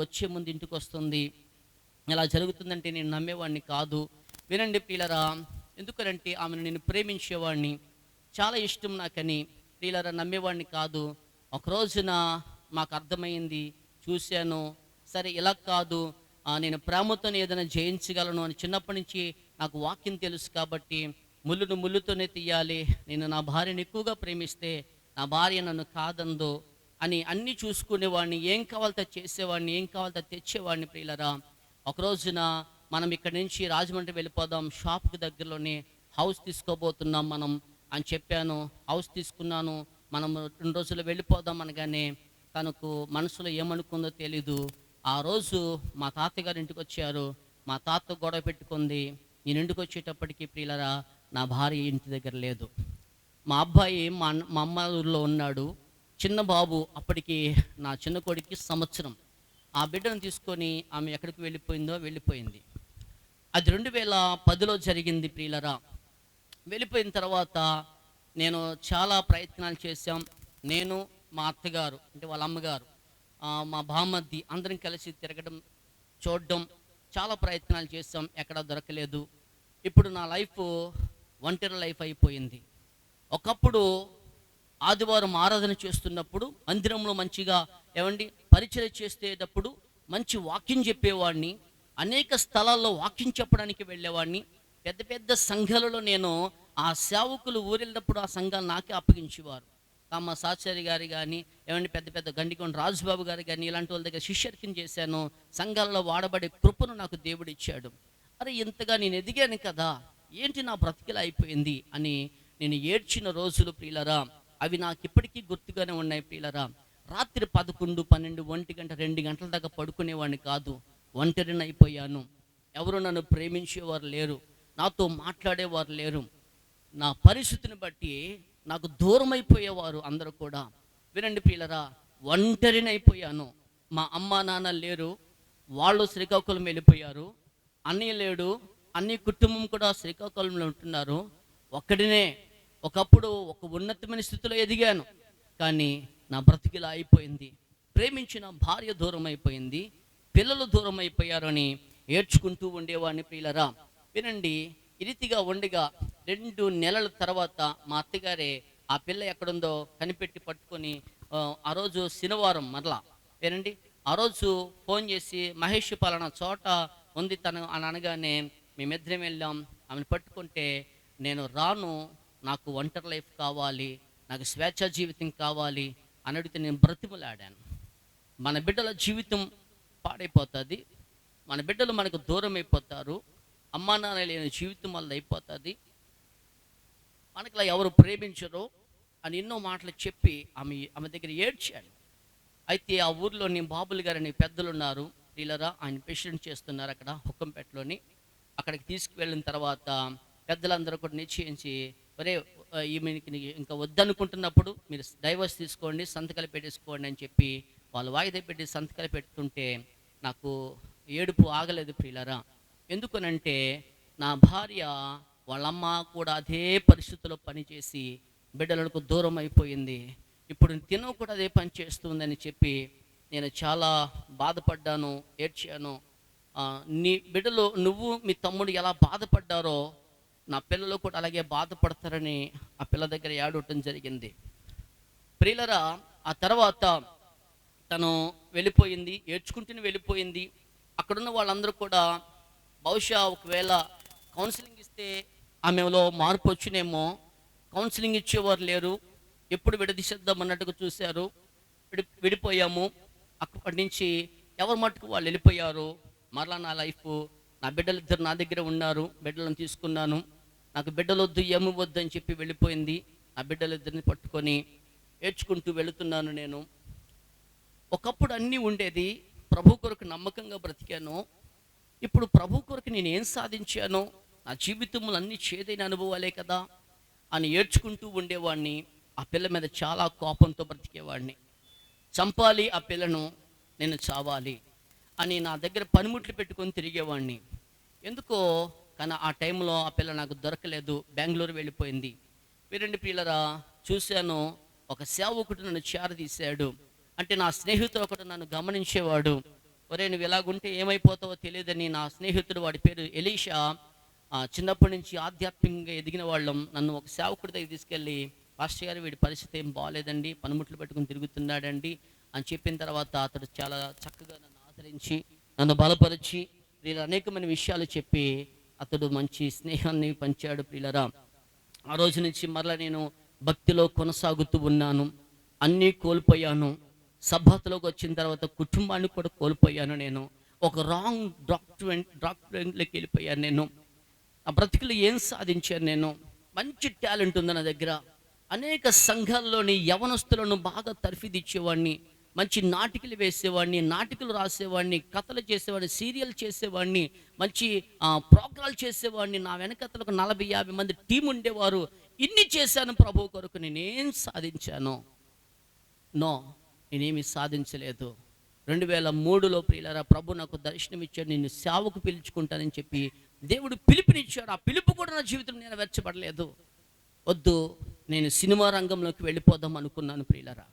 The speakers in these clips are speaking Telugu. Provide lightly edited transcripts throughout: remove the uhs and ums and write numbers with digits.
వచ్చే ముందు ఇంటికి వస్తుంది. ఇలా జరుగుతుందంటే నేను నమ్మేవాడిని కాదు. వినండి ప్రియులారా, ఎందుకనంటే ఆమెను నేను ప్రేమించేవాడిని, చాలా ఇష్టం నాకని. ప్రియులారా, నమ్మేవాడిని కాదు. ఒక రోజున మాకు అర్థమైంది, చూశాను. సరే ఇలా కాదు, నేను ప్రేమతోనే ఏదైనా జయించగలను అని చిన్నప్పటి నుంచి నాకు వాక్యం తెలుసు కాబట్టి ముళ్ళును ముళ్ళుతోనే తీయాలి, నేను నా భార్యను ఎక్కువగా ప్రేమిస్తే నా భార్య నన్ను కాదందో అని అన్నీ చూసుకునేవాడిని. ఏం కావాలో చేసేవాడిని, ఏం కావాలో తెచ్చేవాడిని. ప్రియులరా, ఒక రోజున మనం ఇక్కడి నుంచి రాజమండ్రి వెళ్ళిపోదాం, షాప్కి దగ్గరలోనే హౌస్ తీసుకోబోతున్నాం మనం అని చెప్పాను. హౌస్ తీసుకున్నాను, మనం 2 రోజులు వెళ్ళిపోదాం అనగానే తనకు మనసులో ఏమనుకుందో తెలీదు. ఆ రోజు మా తాతగారు ఇంటికి వచ్చారు. మా తాత గొడవ పెట్టుకుంది. నేను ఇంటికి వచ్చేటప్పటికి ప్రియులరా, నా భార్య ఇంటి దగ్గర లేదు. మా అబ్బాయి మా అమ్మ ఊరిలో ఉన్నాడు. చిన్న బాబు అప్పటికి, నా చిన్న కొడుక్కి సంవత్సరం. ఆ బిడ్డను తీసుకొని ఆమె ఎక్కడికి వెళ్ళిపోయిందో వెళ్ళిపోయింది. అది 2010లో జరిగింది ప్రియులరా. వెళ్ళిపోయిన తర్వాత నేను చాలా ప్రయత్నాలు చేశాం. నేను, మా అత్తగారు అంటే వాళ్ళ అమ్మగారు, మా బామ్మర్ది అందరం కలిసి తిరగడం, చూడడం, చాలా ప్రయత్నాలు చేశాం. ఎక్కడా దొరకలేదు. ఇప్పుడు నా లైఫ్ ఒంటరి లైఫ్ అయిపోయింది. ఒకప్పుడు ఆదివారం ఆరాధన చేస్తున్నప్పుడు మందిరంలో మంచిగా పరిచయం చేసేటప్పుడు మంచి వాక్యం చెప్పేవాడిని. అనేక స్థలాల్లో వాక్యం చెప్పడానికి వెళ్ళేవాడిని. పెద్ద పెద్ద సంఘాలలో నేను ఆ సేవకులు ఊరెళ్ళినప్పుడు ఆ సంఘాలు నాకే అప్పగించేవారు. కామ సాచారి గారు కానీ, పెద్ద పెద్ద గండికొండ రాజుబాబు గారు కానీ, ఇలాంటి వాళ్ళ దగ్గర శిష్యర్కం చేశాను. సంఘాలలో వాడబడే కృపను నాకు దేవుడు ఇచ్చాడు. అరే, ఇంతగా నేను ఎదిగాను కదా, ఏంటి నా బ్రతికిలా అయిపోయింది అని నేను ఏడ్చిన రోజులు ప్రియులరా, అవి నాకు ఇప్పటికీ గుర్తుగానే ఉన్నాయి ప్రియులరా. రాత్రి 11, 12, 1 గంట, 2 గంటల దాకా పడుకునేవాడిని కాదు. ఒంటరిని అయిపోయాను. ఎవరు నన్ను ప్రేమించేవారు లేరు, నాతో మాట్లాడేవారు లేరు. నా పరిస్థితిని బట్టి నాకు దూరం అయిపోయేవారు అందరూ కూడా. వినండి ప్రియులరా, ఒంటరిని అయిపోయాను. మా అమ్మ నాన్న లేరు, వాళ్ళు శ్రీకాకుళం వెళ్ళిపోయారు. అన్నయ్య లేడు, అన్ని కుటుంబం కూడా శ్రీకాకుళంలో ఉంటున్నారు. ఒక్కడినే. ఒకప్పుడు ఒక ఉన్నతమైన స్థితిలో ఎదిగాను, కానీ నా బ్రతికిలా అయిపోయింది. ప్రేమించిన భార్య దూరం అయిపోయింది, పిల్లలు దూరం అయిపోయారు అని ఏడ్చుకుంటూ ఉండేవాడిని ప్రియులరా. వినండి, ఈ రీతిగా ఉండగా 2 నెలల తర్వాత మా అత్తగారే ఆ పిల్ల ఎక్కడుందో కనిపెట్టి పట్టుకొని, ఆ రోజు శనివారం మరలా ఆ రోజు ఫోన్ చేసి, మహేష్ పలానా చోట ఉంది తను అని అనగానే మేమిద్దరం వెళ్ళాం. ఆమెను పట్టుకుంటే, నేను రాను, నాకు ఒంటరి లైఫ్ కావాలి, నాకు స్వేచ్ఛా జీవితం కావాలి అని అడిగితే నేను బ్రతిమలాడాను. మన బిడ్డల జీవితం పాడైపోతుంది, మన బిడ్డలు మనకు దూరం అయిపోతారు, అమ్మా నాన్న లేని జీవితం వల్ల అయిపోతుంది, మనకులా ఎవరు ప్రేమించరు అని ఎన్నో మాటలు చెప్పి ఆమె దగ్గర ఏడ్చాను. అయితే ఆ ఊర్లోని బాబులు గారని పెద్దలు ఉన్నారు డీలరా, ఆయన ప్రెసిడెంట్ చేస్తున్నారు అక్కడ హుక్కంపేటలోని. అక్కడికి తీసుకువెళ్ళిన తర్వాత పెద్దలందరూ కూడా నిశ్చయించి, ఒరే ఈమెకి ఇంకా వద్దనుకుంటున్నప్పుడు మీరు డైవర్స్ తీసుకోండి, సంతకాలు పెట్టేసుకోండి అని చెప్పి వాళ్ళు వాయిదా పెట్టి సంతకాలు పెట్టుకుంటే నాకు ఏడుపు ఆగలేదు ప్రియులరా. ఎందుకనంటే నా భార్య వాళ్ళమ్మ కూడా అదే పరిస్థితుల్లో పనిచేసి బిడ్డలకు దూరం అయిపోయింది. ఇప్పుడు తినవు కూడా అదే పని చేస్తుందని చెప్పి నేను చాలా బాధపడ్డాను, ఏడ్చాను. నీ బిడ్డలు, నువ్వు మీ తమ్ముడు ఎలా బాధపడ్డారో నా పిల్లలు కూడా అలాగే బాధపడతారని ఆ పిల్ల దగ్గర ఏడవటం జరిగింది ప్రియులరా. ఆ తర్వాత తను వెళ్ళిపోయింది, ఏడ్చుకుంటూనే వెళ్ళిపోయింది. అక్కడున్న వాళ్ళందరూ కూడా బహుశా ఒకవేళ కౌన్సిలింగ్ ఇస్తే ఆమెలో మార్పు వచ్చినేమో, కౌన్సిలింగ్ ఇచ్చేవారు లేరు, ఎప్పుడు విడదీసేద్దాం అన్నట్టుగా చూశారు. విడిపోయాము. అక్కడి నుంచి ఎవరి మట్టుకు వాళ్ళు వెళ్ళిపోయారు. మరలా నా లైఫ్, నా బిడ్డలిద్దరు నా దగ్గర ఉన్నారు, బిడ్డలను తీసుకున్నాను. నాకు బిడ్డలు వద్దు, ఏమి వద్దు అని చెప్పి వెళ్ళిపోయింది. నా బిడ్డలిద్దరిని పట్టుకొని ఏడ్చుకుంటూ వెళుతున్నాను నేను. ఒకప్పుడు అన్నీ ఉండేది, ప్రభు కొరకు నమ్మకంగా బ్రతికాను. ఇప్పుడు ప్రభు కొరకు నేను ఏం సాధించానో, నా జీవితంలో అన్ని చేదైన అనుభవాలే కదా అని ఏడ్చుకుంటూ ఉండేవాడిని. ఆ పిల్ల మీద చాలా కోపంతో బ్రతికేవాడిని. చంపాలి ఆ పిల్లను, నేను చావాలి అని నా దగ్గర పనిముట్లు పెట్టుకొని తిరిగేవాడిని. ఎందుకో కానీ ఆ టైంలో ఆ పిల్ల నాకు దొరకలేదు, బెంగళూరు వెళ్ళిపోయింది. వీరండి పిల్లరా, చూశాను ఒక సేవకుడు నన్ను చేరదీశాడు. అంటే నా స్నేహితుడు ఒకడు నన్ను గమనించేవాడు. ఒరే నువ్వు ఇలాగుంటే ఏమైపోతావో తెలియదని నా స్నేహితుడు, వాడి పేరు ఎలీషా, చిన్నప్పటి నుంచి ఆధ్యాత్మికంగా ఎదిగిన వాళ్ళం, నన్ను ఒక సేవకుడి దగ్గర తీసుకెళ్ళి, పాస్టర్ గారు వీడి పరిస్థితి ఏం బాగాలేదండి, పనిముట్లు పెట్టుకుని తిరుగుతున్నాడండి అని చెప్పిన తర్వాత అతడు చాలా చక్కగా నన్ను ఆదరించి నన్ను బలపరిచి వీళ్ళు అనేకమైన విషయాలు చెప్పి అతడు మంచి స్నేహాన్ని పంచాడు. ప్రియులరా, ఆ రోజు నుంచి మరలా నేను భక్తిలో కొనసాగుతూ ఉన్నాను. అన్నీ కోల్పోయాను. సబ్బాతులోకి వచ్చిన తర్వాత కుటుంబాన్ని కూడా కోల్పోయాను. నేను ఒక రాంగ్ డాక్టర్లోకి వెళ్ళిపోయాను. నేను ఆ బ్రతికులు ఏం సాధించాను? నేను మంచి టాలెంట్ ఉంది నా దగ్గర. అనేక సంఘాల్లోని యవనస్తులను బాగా తర్ఫీదిచ్చేవాడిని, మంచి నాటికలు వేసేవాడిని, నాటికలు రాసేవాడిని, కథలు చేసేవాడిని, సీరియల్ చేసేవాడిని, మంచి ప్రోగ్రాలు చేసేవాడిని. నా వెనకతలకు 40-50 మంది టీం ఉండేవారు. ఇన్ని చేశాను ప్రభు కొరకు. నేనేం సాధించాను? నో, నేనేమి సాధించలేదు. 2003లో ప్రియులారా, ప్రభు నాకు దర్శనం ఇచ్చాడు. నిన్ను సేవకు పిలుచుకుంటానని చెప్పి దేవుడు పిలుపునిచ్చాడు. ఆ పిలుపు కూడా నా జీవితంలో నేను వెచ్చబడలేదు. వద్దు, నేను సినిమా రంగంలోకి వెళ్ళిపోదాం అనుకున్నాను ప్రియులారా.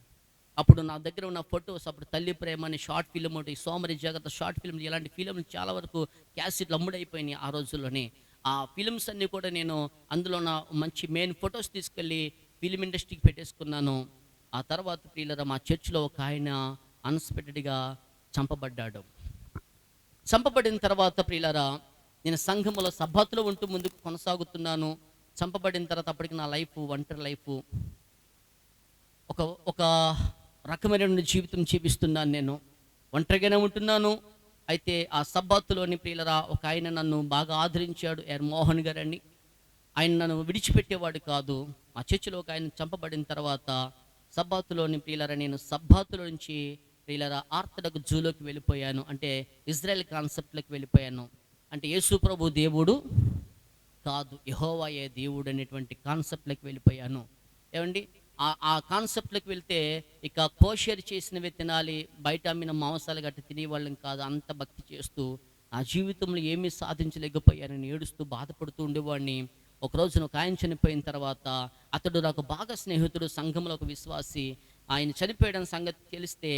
అప్పుడు నా దగ్గర ఉన్న ఫొటోస్, అప్పుడు తల్లి ప్రేమ అని షార్ట్ ఫిల్మ్, ఒకటి సోమరి జగత్ షార్ట్ ఫిల్మ్, ఇలాంటి ఫిల్మ్లు చాలా వరకు క్యాసెట్లు అమ్ముడైపోయినాయి ఆ రోజుల్లోనే. ఆ ఫిల్మ్స్ అన్నీ కూడా నేను అందులో నా మంచి మెయిన్ ఫొటోస్ తీసుకెళ్ళి ఫిల్మ్ ఇండస్ట్రీకి పెట్టేసుకున్నాను. ఆ తర్వాత ప్రియులరా, మా చర్చిలో ఒక ఆయన అన్ఎక్స్పెక్టెడ్గా చంపబడ్డాడు. చంపబడిన తర్వాత ప్రియులరా, నేను సంఘములో సభ్యతలో ఉంటూ ముందుకు కొనసాగుతున్నాను. చంపబడిన తర్వాత అప్పటికి నా లైఫ్ ఒంటరి లైఫ్, ఒక రకమైన జీవితం జీవిస్తున్నాను. నేను ఒంటరిగానే ఉంటున్నాను. అయితే ఆ సబ్బాతులోని ప్రియులరా, ఒక ఆయన నన్ను బాగా ఆదరించాడు, మోహన్ గారు అని. ఆయన నన్ను విడిచిపెట్టేవాడు కాదు. ఆ చర్చిలో ఒక ఆయన చంపబడిన తర్వాత సబ్బాతులోని ప్రియులరా, నేను సబ్బాతులో నుంచి ప్రియులరా ఆర్థడాక్స్ జూలోకి వెళ్ళిపోయాను. అంటే ఇజ్రాయెల్ కాన్సెప్ట్లోకి వెళ్ళిపోయాను. అంటే యేసు ప్రభు దేవుడు కాదు, యెహోవాయే దేవుడు అనేటువంటి కాన్సెప్ట్లోకి వెళ్ళిపోయాను. ఏమండి, ఆ కాన్సెప్ట్లోకి వెళ్తే ఇక కోషర్ చేసినవి తినాలి, బయట అమ్మిన మాంసాలు గట్టి తినేవాళ్ళం కాదు. అంత భక్తి చేస్తూ నా జీవితంలో ఏమీ సాధించలేకపోయానని ఏడుస్తూ బాధపడుతూ ఉండేవాడిని. ఒకరోజు ఒక ఆయన చనిపోయిన తర్వాత, అతడు నాకు బాగా స్నేహితుడు, సంఘంలో ఒక విశ్వాసి. ఆయన చనిపోయడం సంగతి తెలిస్తే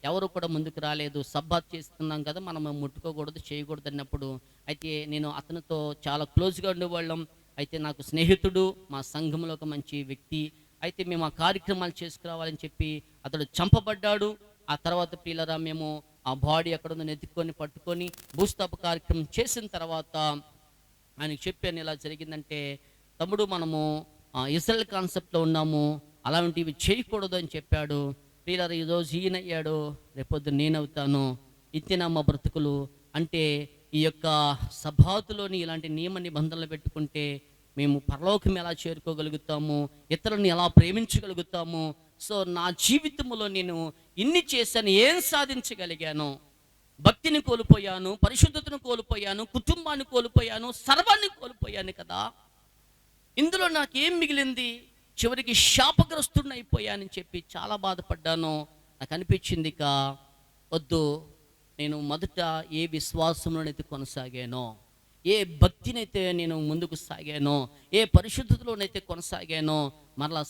ఎవరు కూడా ముందుకు రాలేదు. సబ్బాత్ చేస్తున్నాం కదా, మనం ముట్టుకోకూడదు, చేయకూడదు అన్నప్పుడు అయితే నేను అతనితో చాలా క్లోజ్గా ఉండేవాళ్ళం. అయితే నాకు స్నేహితుడు, మా సంఘంలో ఒక మంచి వ్యక్తి. అయితే మేము ఆ కార్యక్రమాలు చేసుకురావాలని చెప్పి అతడు చంపబడ్డాడు. ఆ తర్వాత ప్రియులరా, మేము ఆ బాడీ ఎక్కడ ఉందని ఎత్తుక్కొని పట్టుకొని భూస్థాప కార్యక్రమం చేసిన తర్వాత ఆయనకు చెప్పాను, ఇలా జరిగిందంటే, తమ్ముడు మనము ఇజ్రాయెల్ కాన్సెప్ట్లో ఉన్నాము, అలాంటివి చేయకూడదు అని చెప్పాడు. ప్రియులారా, ఈరోజు ఈయన అయ్యాడు, రేపొద్దు నేనవుతాను. ఇంతేనా మా బ్రతుకులు? అంటే ఈ యొక్క సభాతులోని ఇలాంటి నియమ నిబంధనలు పెట్టుకుంటే మేము పరలోకం ఎలా చేరుకోగలుగుతాము, ఇతరులను ఎలా ప్రేమించగలుగుతాము? సో నా జీవితంలో నేను ఇన్ని చేశాను, ఏం సాధించగలిగాను? భక్తిని కోల్పోయాను, పరిశుద్ధతను కోల్పోయాను, కుటుంబాన్ని కోల్పోయాను, సర్వాన్ని కోల్పోయాను కదా. ఇందులో నాకేం మిగిలింది? చివరికి శాపగ్రస్తుడిని అయిపోయానని చెప్పి చాలా బాధపడ్డాను. నాకు అనిపించింది, ఇక వద్దు, నేను మొదట ఏ విశ్వాసంలోనైతే కొనసాగానో, ఏ భక్తినైతే నేను ముందుకు సాగానో, ఏ పరిశుద్ధతలోనైతే కొనసాగానో, మరలా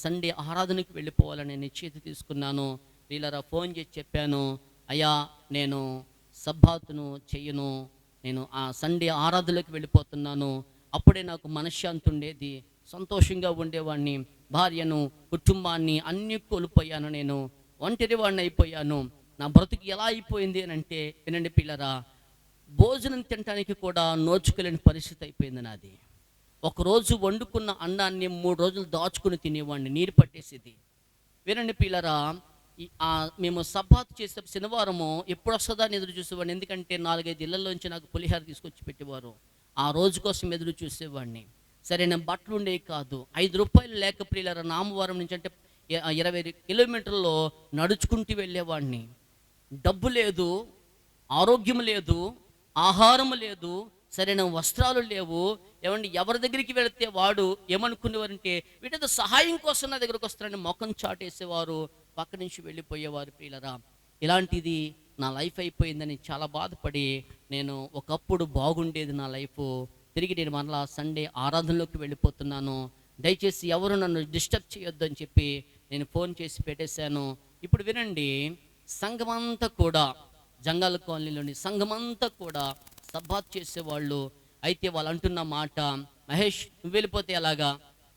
సండే ఆరాధనకు వెళ్ళిపోవాలని నిశ్చయిత తీసుకున్నాను. వీళ్ళరా ఫోన్ చేసి చెప్పాను, అయ్యా నేను సబ్బాతును చెయ్యను, నేను ఆ సండే ఆరాధనలోకి వెళ్ళిపోతున్నాను. అప్పుడే నాకు మనశ్శాంతి ఉండేది, సంతోషంగా ఉండేవాడిని. భార్యను, కుటుంబాన్ని అన్నీ కోల్పోయాను. నేను ఒంటరి వాడిని అయిపోయాను. నా బ్రతుకు ఎలా అయిపోయింది అని అంటే, వినండి పిల్లరా, భోజనం తినడానికి కూడా నోచుకోలేని పరిస్థితి అయిపోయింది నాది. ఒకరోజు వండుకున్న అన్నాన్ని 3 రోజులు దాచుకుని తినేవాడిని, నీరు పట్టేసేది. వినండి పిల్లరా, మేము సబ్బాత్ చేసే శనివారము ఎప్పుడు వస్తుందా అని ఎదురు చూసేవాడిని. ఎందుకంటే 4-5 ఇళ్లలోంచి నాకు పులిహార తీసుకొచ్చి పెట్టేవారు. ఆ రోజు కోసం ఎదురు చూసేవాడిని. సరైన బట్టలు ఉండేవి కాదు. 5 రూపాయలు లేక ప్రియులరా, నామవారం నుంచి అంటే 20 కిలోమీటర్లలో నడుచుకుంటూ వెళ్ళేవాడిని. డబ్బు లేదు, ఆరోగ్యం లేదు, ఆహారం లేదు, సరైన వస్త్రాలు లేవు. ఏమండి, ఎవరి దగ్గరికి వెళితే వాడు ఏమనుకునేవారంటే, వీటితో సహాయం కోసం నా దగ్గరకు వస్తారని ముఖం చాటేసేవారు, పక్క నుంచి వెళ్ళిపోయేవారు. ప్రియులరా, ఇలాంటిది నా లైఫ్ అయిపోయిందని చాలా బాధపడి, నేను ఒకప్పుడు బాగుండేది నా లైఫ్, తిరిగి నేను మరలా సండే ఆరాధనలోకి వెళ్ళిపోతున్నాను, దయచేసి ఎవరు నన్ను డిస్టర్బ్ చేయొద్దు అని చెప్పి నేను ఫోన్ చేసి పెట్టేశాను. ఇప్పుడు వినండి, సంఘమంతా కూడా జంగాల కాలనీలోని సంఘమంతా కూడా సబ్బాత్ చేసేవాళ్ళు. అయితే వాళ్ళు అంటున్న మాట, మహేష్ నువ్వు వెళ్ళిపోతే ఎలాగా,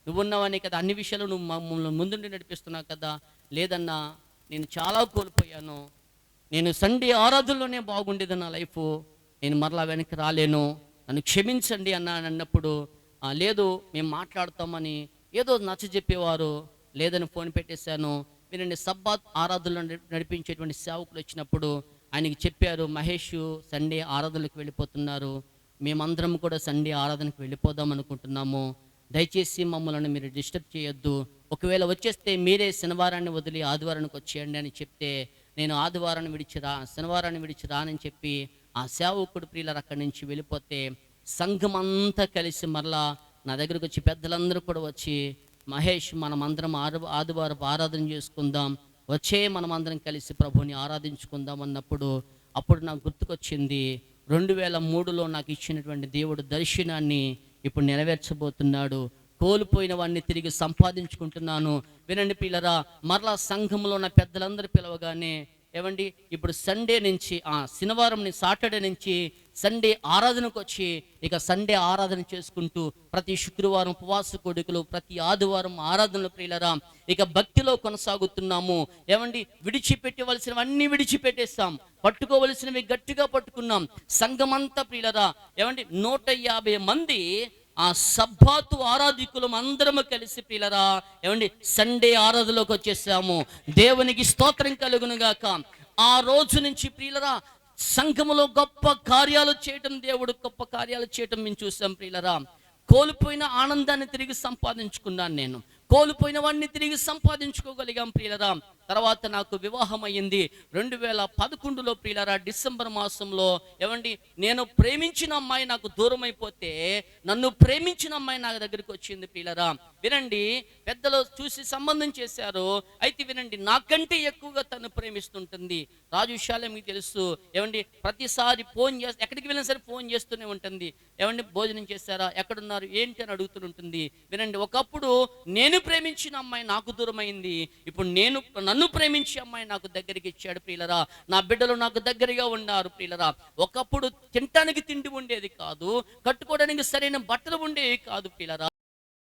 నువ్వున్నావనే కదా అన్ని విషయాలు నువ్వు మమ్మల్ని ముందుండి నడిపిస్తున్నావు కదా. లేదన్నా, నేను చాలా కోల్పోయాను, నేను సండే ఆరాధనలోనే బాగుండేది నా లైఫ్, నేను మరలా వెనక్కి రాలేను, నన్ను క్షమించండి అన్నప్పుడు, లేదు మేము మాట్లాడతామని ఏదో నచ్చ చెప్పేవారు. లేదని ఫోన్ పెట్టేశాను. వినండి, సబ్బాత్ ఆరాధనలు నడిపించేటువంటి సేవకులు వచ్చినప్పుడు ఆయనకి చెప్పారు, మహేష్ సండే ఆరాధనలకు వెళ్ళిపోతున్నారు, మేమందరం కూడా సండే ఆరాధనకు వెళ్ళిపోదాం అనుకుంటున్నాము, దయచేసి మమ్మల్ని మీరు డిస్టర్బ్ చేయొద్దు, ఒకవేళ వచ్చేస్తే మీరే శనివారాన్ని వదిలి ఆదివారానికి వచ్చేయండి అని చెప్తే, నేను శనివారాన్ని విడిచి రానని చెప్పి ఆ సేవకుడు ప్రియులారా అక్కడి నుంచి వెళ్ళిపోతే, సంఘం అంతా కలిసి మరలా నా దగ్గరకు వచ్చి పెద్దలందరూ కూడా వచ్చి, మహేష్ మనమందరం ఆదివారం ఆరాధన చేసుకుందాం, వచ్చే మనమందరం కలిసి ప్రభుని ఆరాధించుకుందాం అన్నప్పుడు, అప్పుడు నాకు గుర్తుకొచ్చింది 2003లో నాకు ఇచ్చినటువంటి దేవుడు దర్శనాన్ని ఇప్పుడు నెరవేర్చబోతున్నాడు. కోల్పోయినవన్నీ తిరిగి సంపాదించుకుంటున్నాను. వినండి పిల్లరా, మరలా సంఘంలో ఉన్న పెద్దలందరూ పిలవగానే, ఏమండి ఇప్పుడు సండే నుంచి శనివారం సాటర్డే నుంచి సండే ఆరాధనకు వచ్చి ఇక సండే ఆరాధన చేసుకుంటూ ప్రతి శుక్రవారం ఉపవాస కోడికలు, ప్రతి ఆదివారం ఆరాధనలు ప్రియులరా ఇక భక్తిలో కొనసాగుతున్నాము. ఏమండి, విడిచిపెట్టవలసినవన్నీ విడిచిపెట్టేస్తాం, పట్టుకోవలసినవి గట్టిగా పట్టుకున్నాం. సంఘమంతా ప్రియులరా ఏమండి 150 మంది ఆ సబ్బాతు ఆరాధికులం అందరము కలిసి ప్రియులరా ఏమండి సండే ఆరాధనలోకి వచ్చేసాము. దేవునికి స్తోత్రం కలుగును గాక. ఆ రోజు నుంచి ప్రియులరా సంఘములో గొప్ప కార్యాలు చేయటం, దేవుడు గొప్ప కార్యాలు చేయటం మేము చూసాం ప్రియులరా. కోల్పోయిన ఆనందాన్ని తిరిగి సంపాదించుకున్నాను, నేను కోల్పోయినవన్నీ తిరిగి సంపాదించుకోగలిగాం ప్రియులరా. తర్వాత నాకు వివాహం అయ్యింది 2011లో ప్రియులరా, డిసెంబర్ మాసంలో. ఏమండి, నేను ప్రేమించిన అమ్మాయి నాకు దూరం అయిపోతే నన్ను ప్రేమించిన అమ్మాయి నా దగ్గరికి వచ్చింది ప్రియులరా. వినండి, పెద్దలు చూసి సంబంధం చేశారు. అయితే వినండి, నాకంటే ఎక్కువగా తను ప్రేమిస్తుంటుంది. రాజు విషయాలే మీకు తెలుసు. ఏమండి, ప్రతిసారి ఫోన్ చేస్తే, ఎక్కడికి వెళ్ళినా సరే ఫోన్ చేస్తూనే ఉంటుంది. ఏమండి, భోజనం చేశారా, ఎక్కడున్నారు, ఏంటి అని అడుగుతుంటుంది. వినండి, ఒకప్పుడు నేను ప్రేమించిన అమ్మాయి నాకు దూరం అయింది, ఇప్పుడు నన్ను ప్రేమించే అమ్మాయి నాకు దగ్గరికి ఇచ్చాడు ప్రియులరా. నా బిడ్డలు నాకు దగ్గరగా ఉన్నారు ప్రియులరా. ఒకప్పుడు తినటానికి తిండి ఉండేది కాదు, కట్టుకోవడానికి సరైన బట్టలు ఉండేవి కాదు ప్రియులరా.